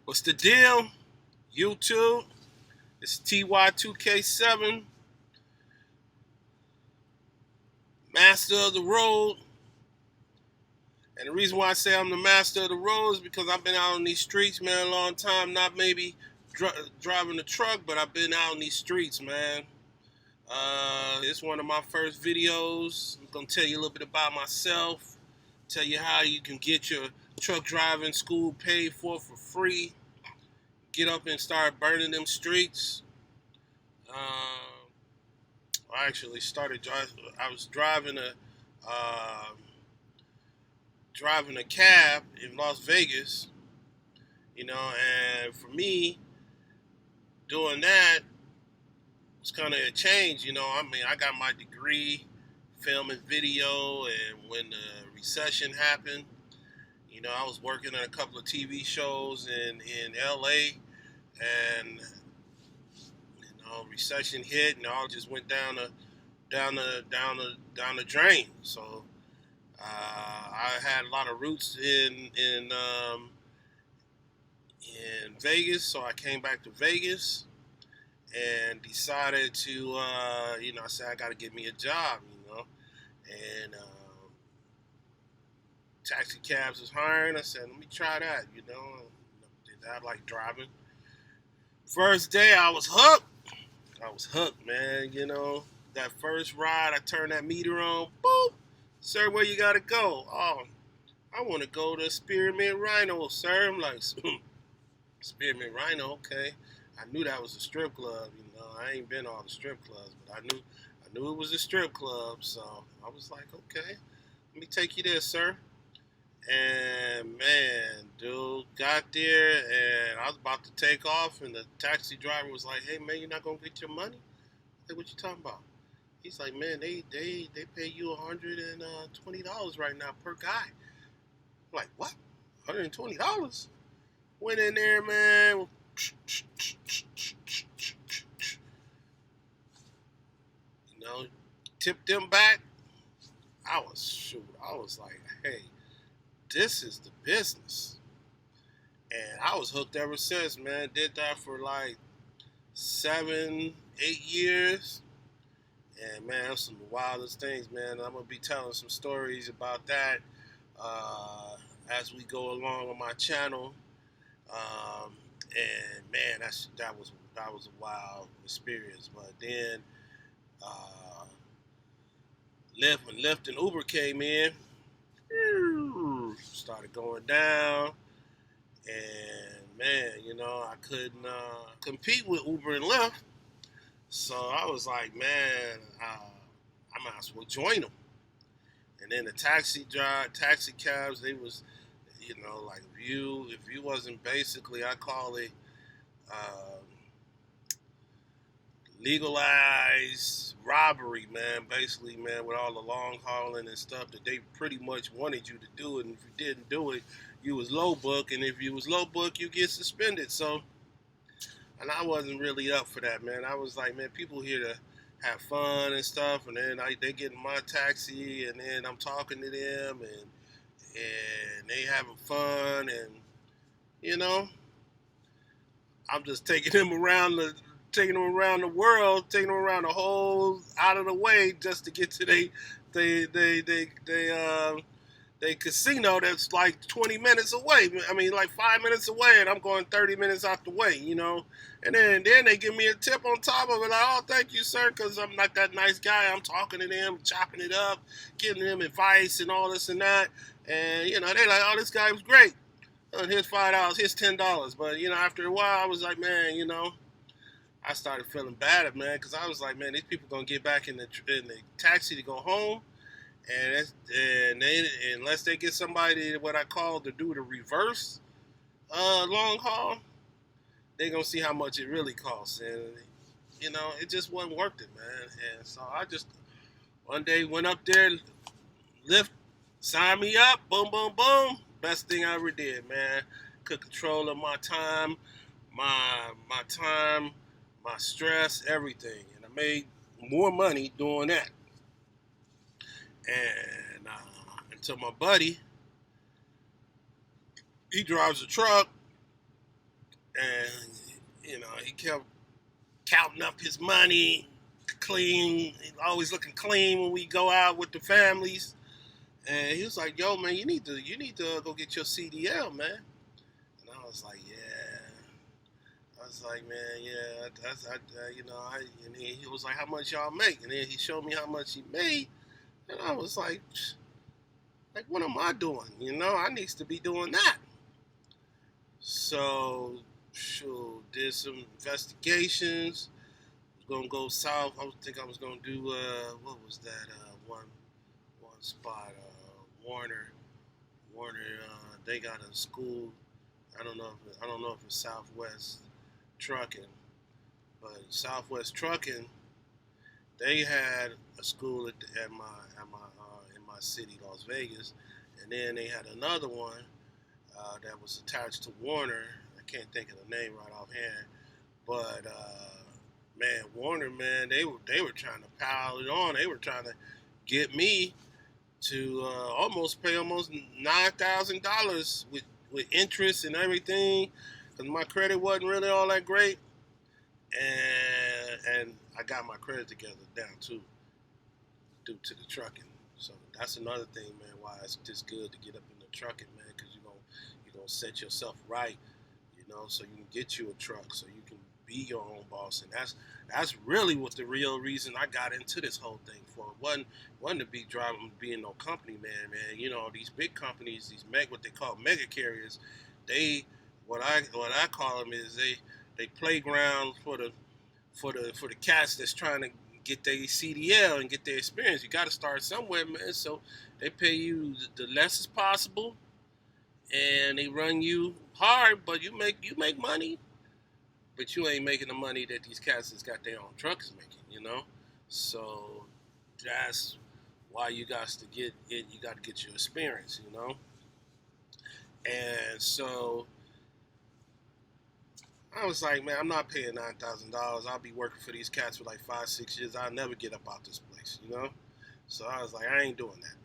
What's the deal? YouTube. It's TY2K7, Master of the Road. And the reason why I say I'm the master of the road is because I've been out on these streets, man, a long time. Not maybe driving a truck, but I've been out in these streets, man. It's one of my first videos. I'm going to tell you a little bit about myself, tell you how you can get your truck driving school paid for free. Get up and start burning them streets. I actually started driving. I was uh, driving a cab in Las Vegas, and for me, doing that was kind of a change. I mean, I got my degree, film and video, and when the recession happened, I was working on a couple of TV shows in LA, and recession hit, and all just went down the drain. So I had a lot of roots in Vegas, so I came back to Vegas and decided to, I said I got to get me a job, and taxi cabs was hiring. I said, let me try that, Did I like driving? First day, I was hooked. I was hooked, man. That first ride, I turned that meter on. Boop. Sir, where you gotta go? Oh, I want to go to Spearmint Rhino, sir. I'm like, Spearmint Rhino, okay. I knew that was a strip club. I ain't been all the strip clubs, but I knew it was a strip club. So I was like, okay, let me take you there, sir. And man, dude, got there and I was about to take off, and the taxi driver was like, "Hey, man, you're not gonna get your money?" I said, "What you talking about?" He's like, "Man, they pay you $120 right now per guy." I'm like, what? $120? Went in there, man. Tipped them back. I was like, hey, this is the business. And I was hooked ever since, man. Did that for like 7, 8 years. And man, that's some of the wildest things, man. I'm gonna be telling some stories about that uh, as we go along on my channel. And man, that was a wild experience. But then uh, Lyft and Uber came in, started going down, and man, I couldn't compete with Uber and Lyft. So I was like, man, I might as well join them. And then the taxi cabs, they was, like if you wasn't basically, I call it uh, legalized robbery, man. Basically, man, with all the long hauling and stuff that they pretty much wanted you to do it, and if you didn't do it, you was low book, and if you was low book, you get suspended. So, and I wasn't really up for that, man. I was like, man, people here to have fun and stuff, and then they get in my taxi, and then I'm talking to them, and they having fun, and you know, I'm just taking them around the world, taking them around the whole out of the way just to get to they casino that's like 20 minutes away. I mean, like 5 minutes away, and I'm going 30 minutes out the way. And then they give me a tip on top of it, like, oh, thank you, sir, because I'm not that nice guy. I'm talking to them, chopping it up, giving them advice and all this and that. And, they're like, oh, this guy was great. Here's $5, here's $10. But, after a while, I was like, man, I started feeling bad, man, because I was like, man, these people gonna get back in the taxi to go home, and they unless they get somebody what I call to do the reverse long haul, they gonna see how much it really costs, and it just wasn't worth it, man. And so I just one day went up there, Lyft signed me up, boom, boom, boom. Best thing I ever did, man. Could control of my time, my time, my stress, everything, and I made more money doing that. And until my buddy, he drives a truck, and he kept counting up his money, clean, always looking clean when we go out with the families. And he was like, "Yo, man, you need to go get your CDL, man." And I was like, "Yeah." I was like, "Man, yeah, and he was like, "How much y'all make?" And then he showed me how much he made, and I was like, "What am I doing? I needs to be doing that." So, sure, did some investigations. Was gonna go south. I was gonna do what was that? One spot, Warner. Warner. They got a school. I don't know if it's Southwest Trucking, but Southwest Trucking, they had a school in my city, Las Vegas, and then they had another one that was attached to Warner. I can't think of the name right offhand, but man, Warner, man, they were trying to pile it on. They were trying to get me to almost pay almost $9,000 with interest and everything, because my credit wasn't really all that great, and I got my credit together down too due to the trucking. So that's another thing, man. Why it's just good to get up in the trucking, man, because you're gonna set yourself right, so you can get you a truck, so you can be your own boss, and that's really what the real reason I got into this whole thing for. It wasn't to be driving, being no company man, man. These big companies, what they call mega carriers, they what I call them is they playground for the cats that's trying to get their CDL and get their experience. You got to start somewhere, man. So they pay you the less as possible, and they run you hard, but you make money, but you ain't making the money that these cats that's got their own trucks making. So that's why you got to get it. You got to get your experience. And so I was like, man, I'm not paying $9,000. I'll be working for these cats for like 5, 6 years. I'll never get up out this place. So I was like, I ain't doing that.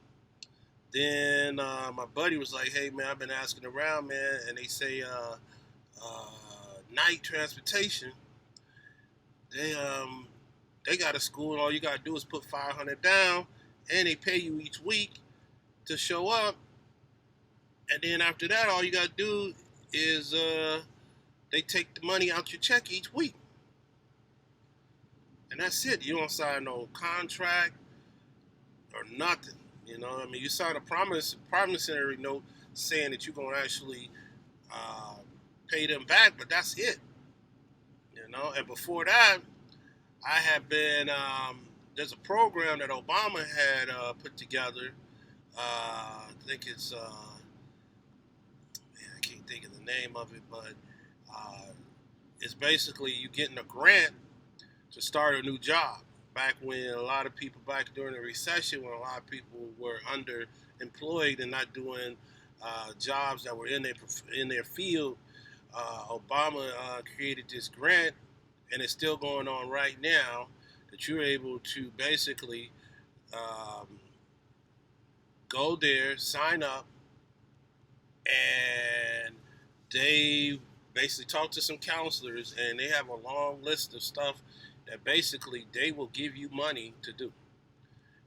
Then my buddy was like, hey man, I've been asking around, man, and they say night transportation. They got a school, and all you gotta do is put 500 down, and they pay you each week to show up, and then after that, all you gotta do is they take the money out your check each week, and that's it. You don't sign no contract or nothing. You sign a promissory note saying that you're gonna actually uh, pay them back, but that's it. And before that, I had been there's a program that Obama had put together. I think it's man, I can't think of the name of it, but uh, it's basically you getting a grant to start a new job. Back when a lot of people, back during the recession, when a lot of people were underemployed and not doing jobs that were in their field, Obama created this grant, and it's still going on right now. That you're able to basically um, go there, sign up, and they basically talk to some counselors, and they have a long list of stuff that basically they will give you money to do.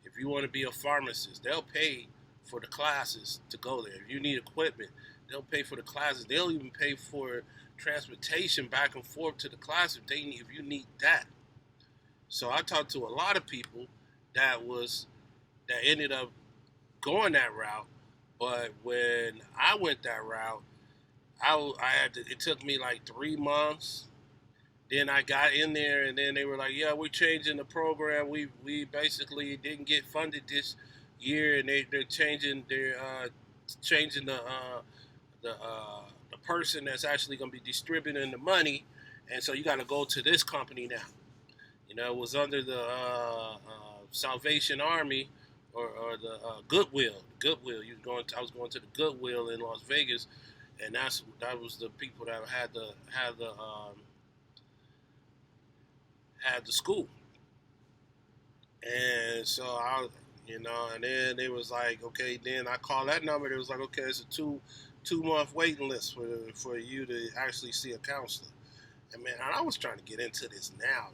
If you want to be a pharmacist, they'll pay for the classes to go there. If you need equipment, they'll pay for the classes. They'll even pay for transportation back and forth to the class if you need that. So I talked to a lot of people that ended up going that route, but when I went that route, I had to. It took me like 3 months. Then I got in there, and then they were like, "Yeah, we're changing the program. We basically didn't get funded this year, and they're changing the person that's actually going to be distributing the money, and so you got to go to this company now." It was under the Salvation Army or the Goodwill. Goodwill. I was going to the Goodwill in Las Vegas, and that was the people that had the school. And so and then they was like, okay. Then I called that number. It was like, okay, it's a 2 month waiting list for you to actually see a counselor. And man, I was trying to get into this now.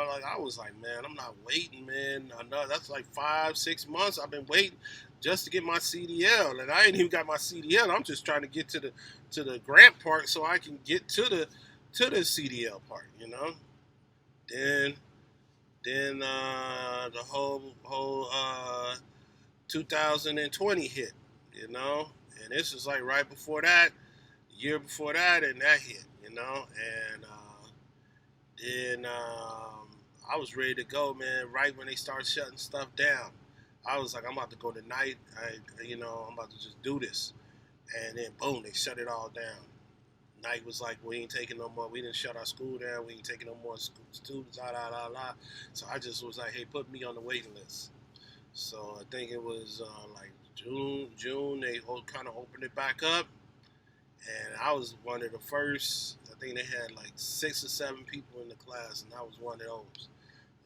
Like I was like, man, I'm not waiting, man. I know that's like 5, 6 months I've been waiting just to get my CDL, and I ain't even got my CDL. I'm just trying to get to the grant part so I can get to the CDL part. Then the whole 2020 hit. And this is like right before that, year before that, and that hit. And then I was ready to go, man. Right when they started shutting stuff down, I was like, I'm about to go tonight. I'm about to just do this. And then boom, they shut it all down. Knight was like, we ain't taking no more. We didn't shut our school down. We ain't taking no more students. So I just was like, hey, put me on the waiting list. So I think it was like June. They kind of opened it back up, and I was one of the first. I think they had like 6 or 7 people in the class, and I was one of those.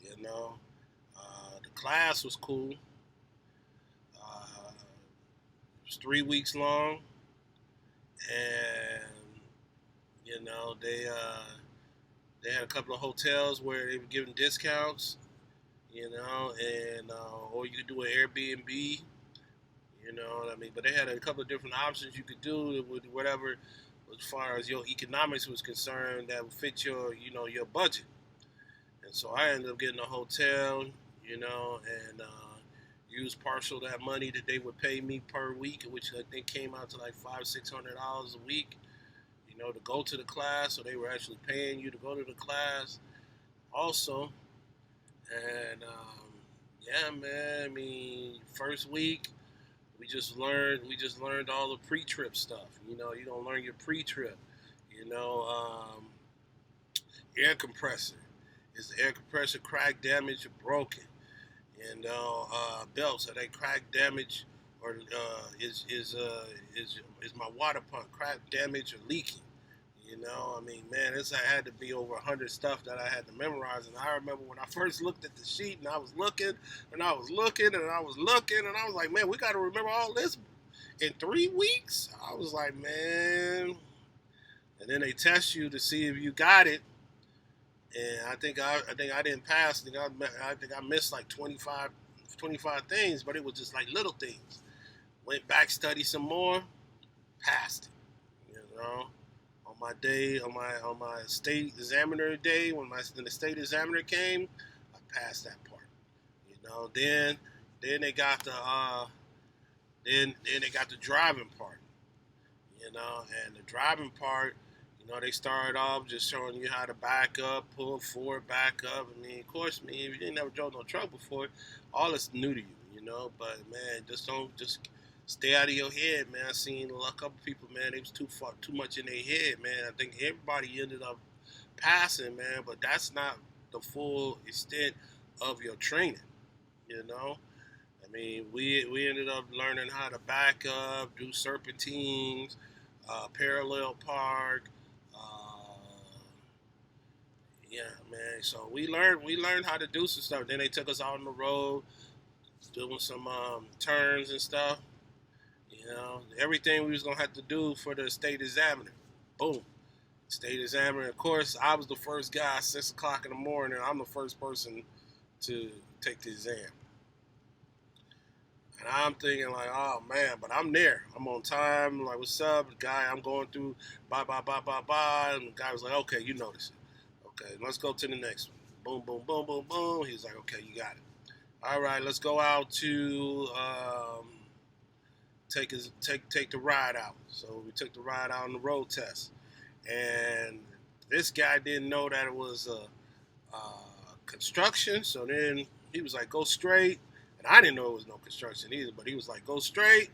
The class was cool. It was 3 weeks long, and they had a couple of hotels where they were giving discounts. And or you could do an Airbnb. What I mean? But they had a couple of different options you could do with whatever, as far as your economics was concerned, that would fit your budget. And so I ended up getting a hotel, and used partial of that money that they would pay me per week, which I think came out to like $500-600 a week, to go to the class. So they were actually paying you to go to the class also. And yeah, man. I mean, first week we just learned all the pre-trip stuff. You don't learn your pre-trip. You know, um, Air compressor. Is the air compressor crack, damaged, or broken? Belts, are they crack, damaged, or is my water pump crack, damaged, or leaking? I mean, man, this had to be over 100 stuff that I had to memorize. And I remember when I first looked at the sheet, and I was looking, and I was looking, and I was looking, and I was like, man, we got to remember all this in 3 weeks. I was like, man. And then they test you to see if you got it. And I didn't pass. I think I missed like 25 things, but it was just like little things. Went back, studied some more, passed it. On my day, on my state examiner day, when the state examiner came, I passed that part. Then they got the driving part. And the driving part, they started off just showing you how to back up, pull forward, back up. I mean, of course, if you ain't never drove no truck before, all this new to you. But man, just stay out of your head, man. I seen a couple people, man, they was too much in their head, man. I think everybody ended up passing, man, but that's not the full extent of your training. I mean, we ended up learning how to back up, do serpentines, parallel park. Yeah, man. So we learned how to do some stuff. Then they took us out on the road, doing some turns and stuff. Everything we was gonna have to do for the state examiner. Boom, state examiner. Of course, I was the first guy. 6 o'clock in the morning. I'm the first person to take the exam. And I'm thinking like, oh man, but I'm there. I'm on time. I'm like, what's up, guy? I'm going through, bye, bye, bye, bye, bye. And the guy was like, okay, you notice it. Okay, let's go to the next one. Boom, boom, boom, boom, boom. He's like, okay, you got it. All right, let's go out to take the ride out. So we took the ride out on the road test, and this guy didn't know that it was construction. So then he was like, go straight. And I didn't know it was no construction either, but he was like, go straight.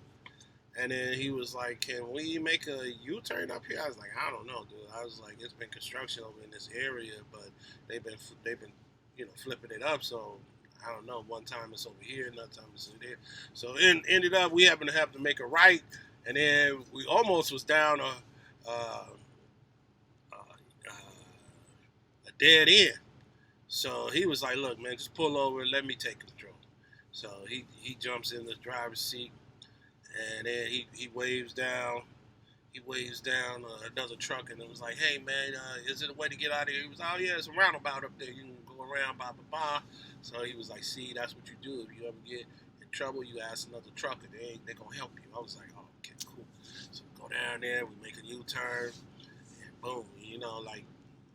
And then he was like, can we make a U-turn up here? I was like, I don't know, dude. I was like, it's been construction over in this area, but they've been flipping it up. So I don't know. One time it's over here, another time it's over there. So ended up we happened to have to make a right, and then we almost was down a dead end. So he was like, look, man, just pull over and let me take control. So he jumps in the driver's seat, and then he waves down, he waves down another truck and it was like, hey man, is it a way to get out of here? He was, oh yeah, it's a roundabout up there. You can go around, blah, blah, blah. So he was like, see, that's what you do. If you ever get in trouble, you ask another trucker. They're going to help you. I was like, oh, okay, cool. So we go down there, we make a U-turn, and boom. You know, like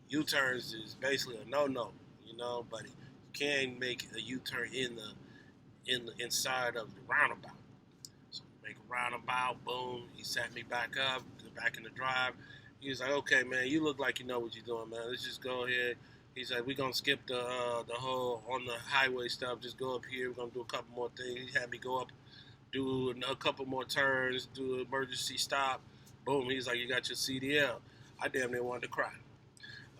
U-turns is basically a no-no, you know, but you can make a U-turn in the inside of the roundabout. So we make a roundabout, boom. He set me back up, back in the drive. He was like, okay, man, you look like you know what you're doing, man. Let's just go ahead. He's like, we're gonna skip the whole on the highway stuff. Just go up here. We're gonna do a couple more things. He had me go up, do a couple more turns, do an emergency stop. Boom. He's like, you got your CDL. I damn near wanted to cry.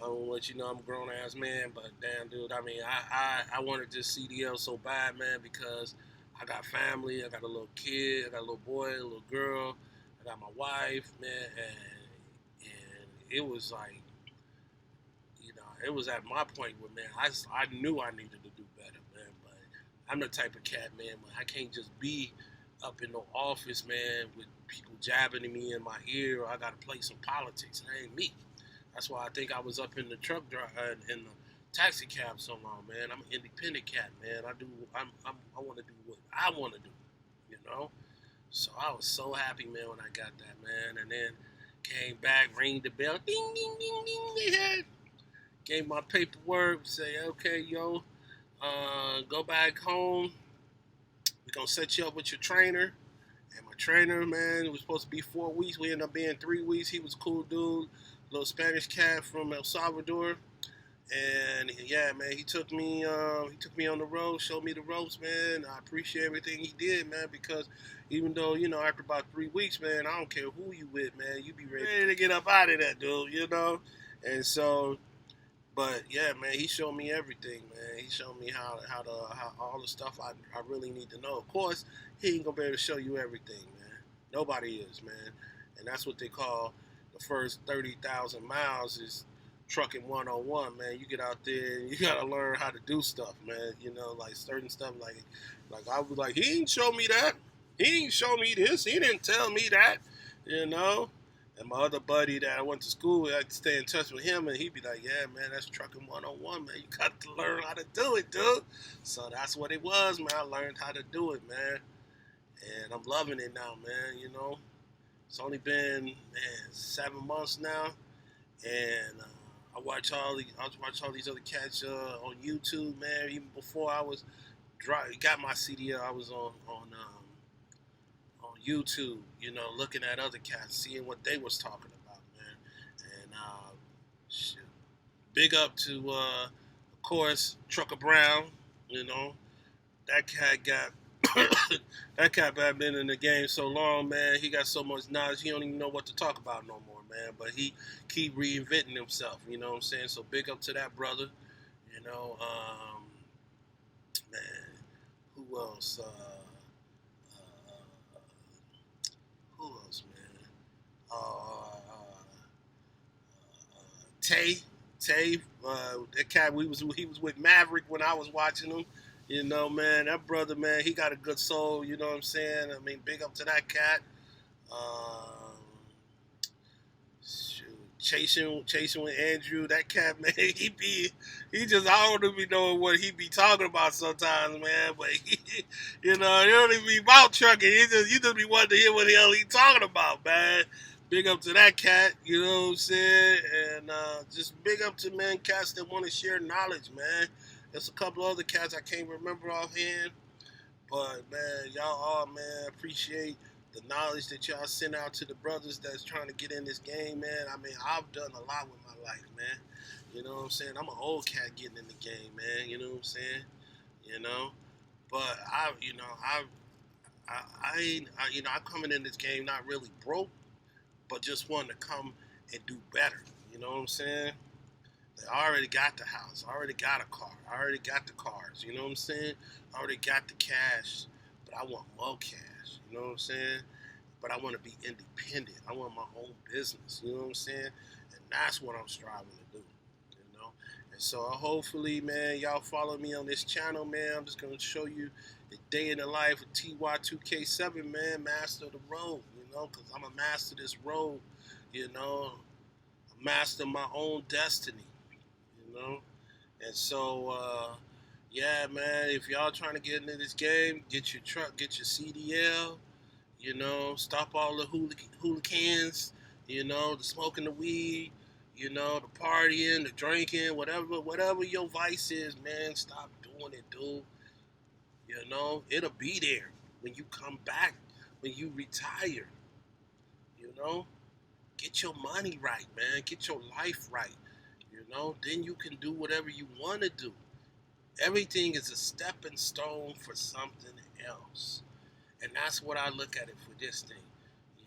I don't let you know I'm a grown ass man, but damn, dude. I mean, I wanted this CDL so bad, man, because I got family. I got a little kid. I got a little boy, a little girl. I got my wife, man, and it was like, you know, it was at my point where, man, I knew I needed to do better, man. But I'm the type of cat, man, I can't just be up in no office, man, with people jabbing me in my ear. Or I got to play some politics. That ain't me. That's why I think I was up in the truck in the taxi cab so long, man. I'm an independent cat, man. I want to do what I want to do, you know. So I was so happy, man, when I got that, man. And then came back, rang the bell, ding, ding, ding, ding. They had gave my paperwork, say, okay, yo, go back home. We're gonna set you up with your trainer. And my trainer, man, it was supposed to be 4 weeks. We ended up being 3 weeks. He was a cool dude, little Spanish cat from El Salvador. And yeah, man, he took me on the road, showed me the ropes, man. I appreciate everything he did, man, because even though, you know, after about 3 weeks, man, I don't care who you with, man, you be ready to get up out of that, dude, you know. And so, but yeah, man, he showed me everything, man. He showed me how all the stuff I really need to know. Of course, he ain't gonna be able to show you everything, man. Nobody is, man. And that's what they call the first 30,000 miles is trucking 101, man. You get out there and you gotta learn how to do stuff, man. You know, like certain stuff, like I was like, he ain't show me that. He ain't show me this. He didn't tell me that, you know. And my other buddy that I went to school with, I'd stay in touch with him, and he'd be like, yeah, man, that's trucking 101, man. You got to learn how to do it, dude. So that's what it was, man. I learned how to do it, man. And I'm loving it now, man, you know. It's only been, man, 7 months now. And I watch all these other cats on YouTube, man. Even before I was got my CDL, I was on YouTube, you know, looking at other cats, seeing what they was talking about, man. And shit. Big up to, of course, Trucker Brown. You know, that cat got that cat been in the game so long, man. He got so much knowledge, he don't even know what to talk about no more, man. But he keep reinventing himself. You know what I'm saying? So big up to that brother. You know, man. Who else? Who else, man? Tay, that cat he was with Maverick when I was watching him. You know, man, that brother, man, he got a good soul. You know what I'm saying? I mean, big up to that cat. Um, shoot, chasing with Andrew, that cat, man, he just I don't even know what he be talking about sometimes, man. But you know, he don't even be about trucking. You just be wanting to hear what the hell he talking about, man. Big up to that cat, you know what I'm saying? And just big up to, man, cats that want to share knowledge, man. There's a couple other cats I can't remember offhand. But, man, y'all all, man, appreciate the knowledge that y'all send out to the brothers that's trying to get in this game, man. I mean, I've done a lot with my life, man. You know what I'm saying? I'm an old cat getting in the game, man. You know what I'm saying? You know? But, I'm coming in this game not really broke, but just wanting to come and do better. You know what I'm saying? I already got the house. I already got a car. I already got the cars. You know what I'm saying? I already got the cash, but I want more cash. You know what I'm saying? But I want to be independent. I want my own business. You know what I'm saying? And that's what I'm striving to do. You know? And so hopefully, man, y'all follow me on this channel, man. I'm just going to show you the day in the life of TY2K7, man, master of the road. You know, because I'm a master of this road. You know, master my own destiny. You know, and so yeah, man. If y'all trying to get into this game, get your truck, get your CDL. You know, stop all the hooligans. You know, the smoking, the weed. You know, the partying, the drinking, whatever your vice is, man. Stop doing it, dude. You know, it'll be there when you come back, when you retire. You know, get your money right, man. Get your life right. You know, then you can do whatever you want to do. Everything is a stepping stone for something else. And that's what I look at it for this thing.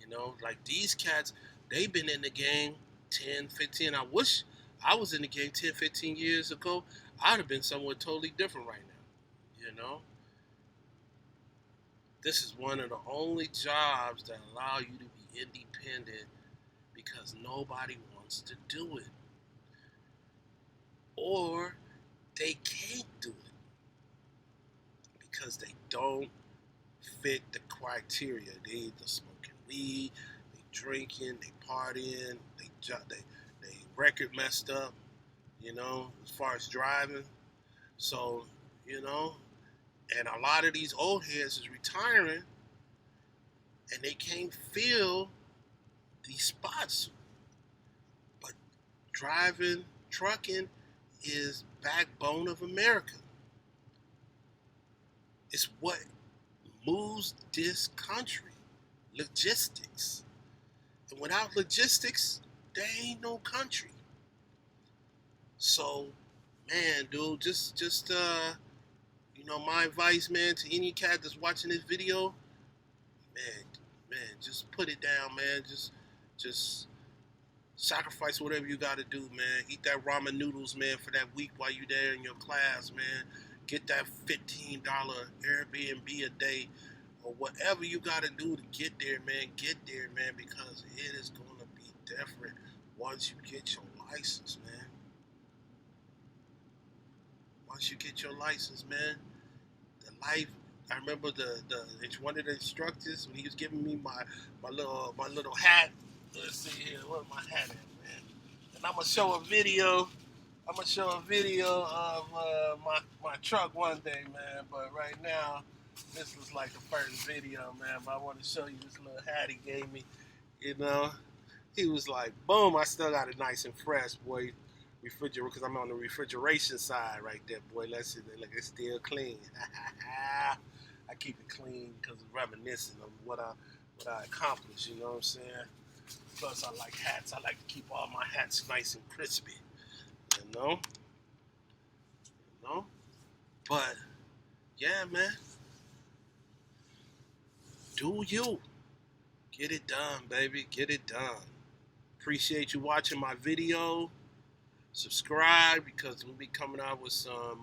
You know, like these cats, they've been in the game 10, 15. I wish I was in the game 10, 15 years ago. I'd have been somewhere totally different right now. You know, this is one of the only jobs that allow you to be independent because nobody wants to do it. Or they can't do it because they don't fit the criteria. They either smoking weed, they drinking, they partying, they record messed up, you know, as far as driving. So, you know, and a lot of these old heads is retiring and they can't fill these spots. But driving, trucking is backbone of America. It's what moves this country. Logistics. And without logistics, there ain't no country. So, man, dude, just you know, my advice, man, to any cat that's watching this video, man, just put it down, man. Just sacrifice whatever you got to do, man. Eat that ramen noodles, man, for that week while you there in your class, man. Get that $15 Airbnb a day or whatever you got to do to get there, man. Get there, man, because it is going to be different once you get your license, man. Once you get your license, man, the life. I remember the one of the instructors when he was giving me my little hat. Let's see here, where's my hat at, man? And I'm gonna show a video. I'm gonna show a video of my truck one day, man. But right now, this was like the first video, man. But I want to show you this little hat he gave me. You know, he was like, boom, I still got it nice and fresh, boy. Refrigerator, because I'm on the refrigeration side right there, boy. Let's see, look, it's still clean. I keep it clean because it's reminiscent of what I accomplished. You know what I'm saying? Plus, I like hats. I like to keep all my hats nice and crispy. You know, you know. But yeah, man, do you get it done, baby? Get it done. Appreciate you watching my video. Subscribe because we'll be coming out with some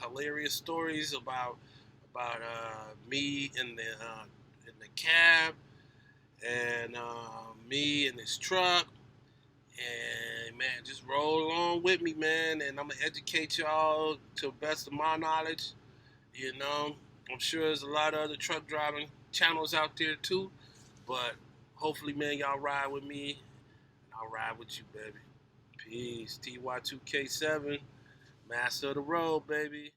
hilarious stories about me in the cab and me in this truck. And man, just roll along with me, man. And I'm gonna educate y'all to the best of my knowledge. You know, I'm sure there's a lot of other truck driving channels out there too. But hopefully, man, y'all ride with me, and I'll ride with you, baby. Peace. TY2K7, master of the road, baby.